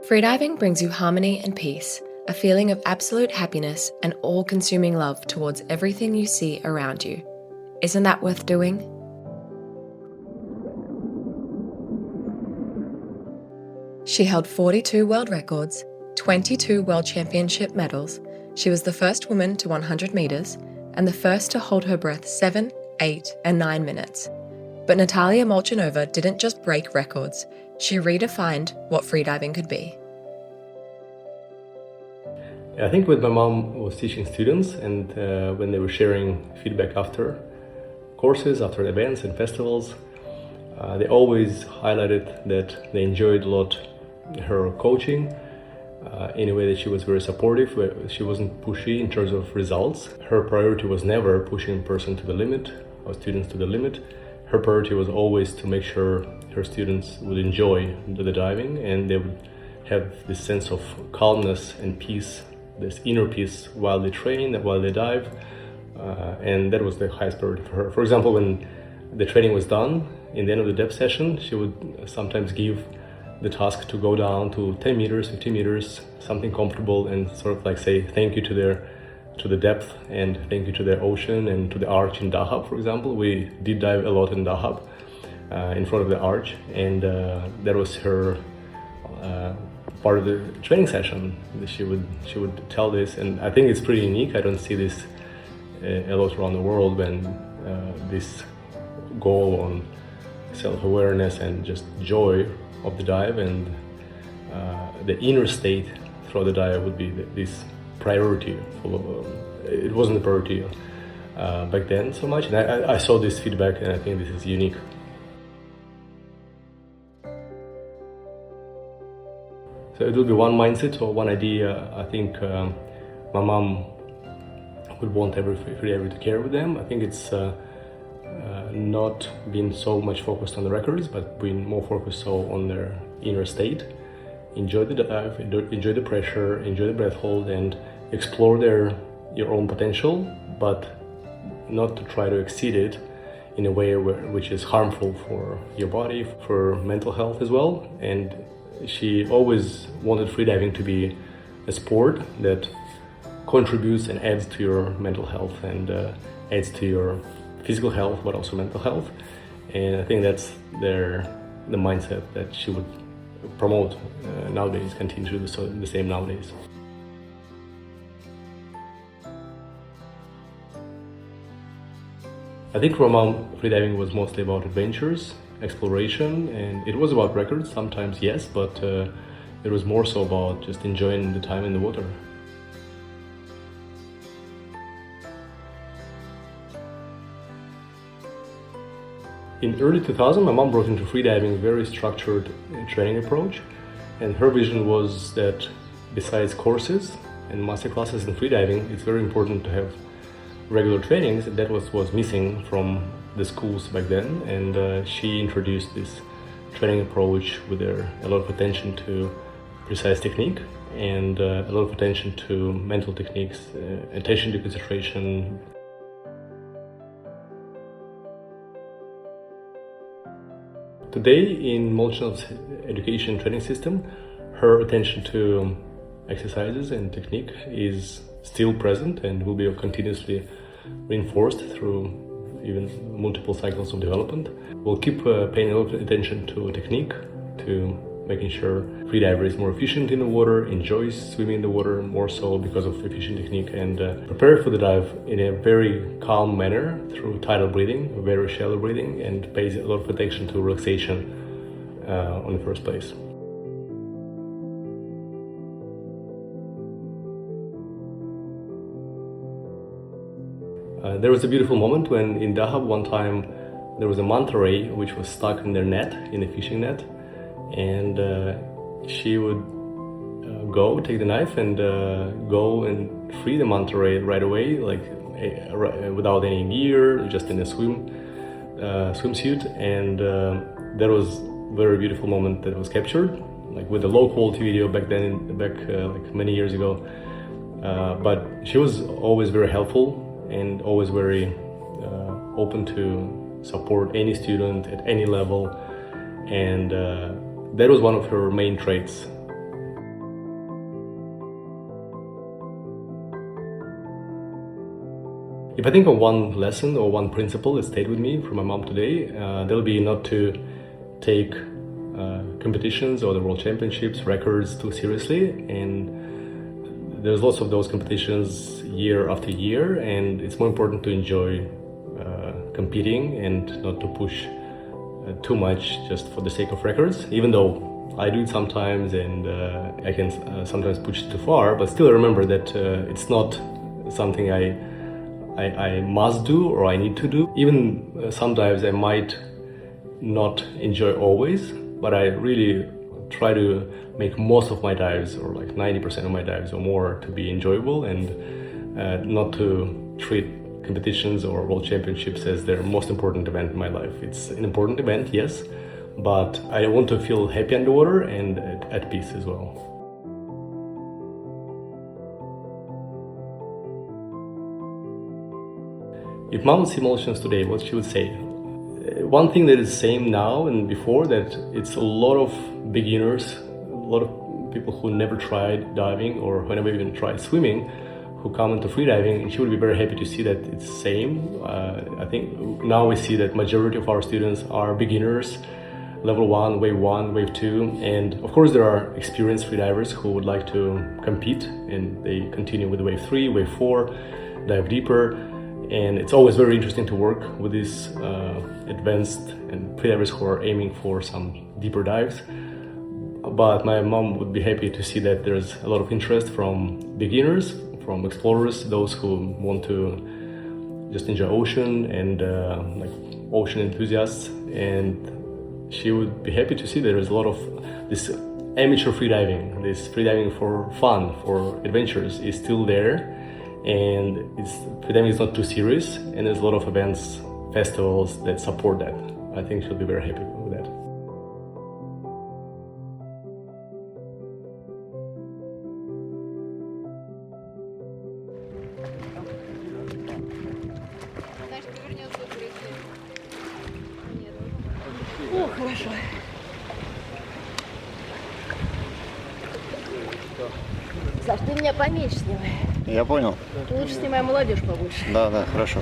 Freediving brings you harmony and peace, a feeling of absolute happiness and all-consuming love towards everything you see around you. Isn't that worth doing? She held 42 world records, 22 World Championship medals. She was the first woman to 100 meters and the first to hold her breath 7, 8, and 9 minutes. But Natalia Molchanova didn't just break records, she redefined what freediving could be. I think when my mom was teaching students and when they were sharing feedback after courses, after events and festivals, they always highlighted that they enjoyed a lot her coaching in a way that she was very supportive, where she wasn't pushy in terms of results. Her priority was never pushing a person to the limit or students to the limit. Her priority was always to make sure her students would enjoy the diving and they would have this sense of calmness and peace, this inner peace while they train and while they dive. And that was the highest priority for her. For example, when the training was done, in the end of the depth session, she would sometimes give the task to go down to 10 meters, 15 meters, something comfortable, and sort of like say thank you to the depth and thank you to the ocean and to the arch in Dahab, for example. We did dive a lot in Dahab, in front of the arch, and that was her part of the training session. She would tell this, and I think it's pretty unique. I don't see this a lot around the world when this goal on self-awareness and just joy of the dive and the inner state throughout the dive would be this priority. It wasn't a priority back then so much, and I saw this feedback, and I think this is unique. So it will be one mindset or one idea. I think my mom would want every freediver to carry with them. I think it's not being so much focused on the records, but being more focused so on their inner state. Enjoy the dive, enjoy the pressure, enjoy the breath hold, and explore your own potential, but not to try to exceed it in a way which is harmful for your body, for mental health as well. And she always wanted freediving to be a sport that contributes and adds to your mental health and adds to your physical health, but also mental health. And I think that's the mindset that she would promote nowadays, continue to do the same nowadays. I think for my mom, freediving was mostly about adventures, exploration, and it was about records sometimes, yes, but it was more so about just enjoying the time in the water. In early 2000, my mom brought into freediving a very structured training approach, and her vision was that besides courses and master classes in freediving, it's very important to have regular trainings. That was missing from the schools back then, and she introduced this training approach with a lot of attention to precise technique and a lot of attention to mental techniques, attention to concentration. Today, in Molchanovs education training system, her attention to exercises and technique is still present and will be continuously reinforced through even multiple cycles of development. We'll keep paying a lot of attention to technique, to making sure freediver is more efficient in the water, enjoys swimming in the water more so because of efficient technique, and prepare for the dive in a very calm manner through tidal breathing, very shallow breathing, and pays a lot of attention to relaxation in the first place. There was a beautiful moment when in Dahab one time there was a manta ray which was stuck in their net, in a fishing net, and she would take the knife and go and free the manta ray right away, like without any gear, just in a swimsuit, and that was a very beautiful moment that was captured, like with a low quality video back like many years ago. But she was always very helpful and always very open to support any student at any level, and that was one of her main traits. If I think of one lesson or one principle that stayed with me from my mom today, that'll be not to take competitions or the world championships, records too seriously. And there's lots of those competitions year after year, and it's more important to enjoy competing and not to push too much just for the sake of records, even though I do it sometimes and I can sometimes push it too far, but still remember that it's not something I must do or I need to do. Even some dives I might not enjoy always, but I really try to make most of my dives, or like 90% of my dives or more, to be enjoyable and not to treat competitions or world championships as their most important event in my life. It's an important event, yes, but I want to feel happy underwater and at peace as well. If Mom would see Molchanovs today, what she would say? One thing that is the same now and before, that it's a lot of beginners, a lot of people who never tried diving or who never even tried swimming, who come into freediving, and she would be very happy to see that it's the same. I think now we see that majority of our students are beginners, level 1, wave 2, and of course there are experienced freedivers who would like to compete and they continue with wave 3, wave 4, dive deeper. And it's always very interesting to work with these advanced and freedivers who are aiming for some deeper dives. But my mom would be happy to see that there's a lot of interest from beginners, from explorers, those who want to just enjoy ocean and like ocean enthusiasts. And she would be happy to see there is a lot of this amateur freediving, this freediving for fun, for adventures is still there. And freediving is not too serious, and there's a lot of events, festivals that support that. I think she'll be very happy with that. О, хорошо. Саш, ты меня поменьше снимай. Я понял. Лучше снимай молодежь побольше. Да, хорошо.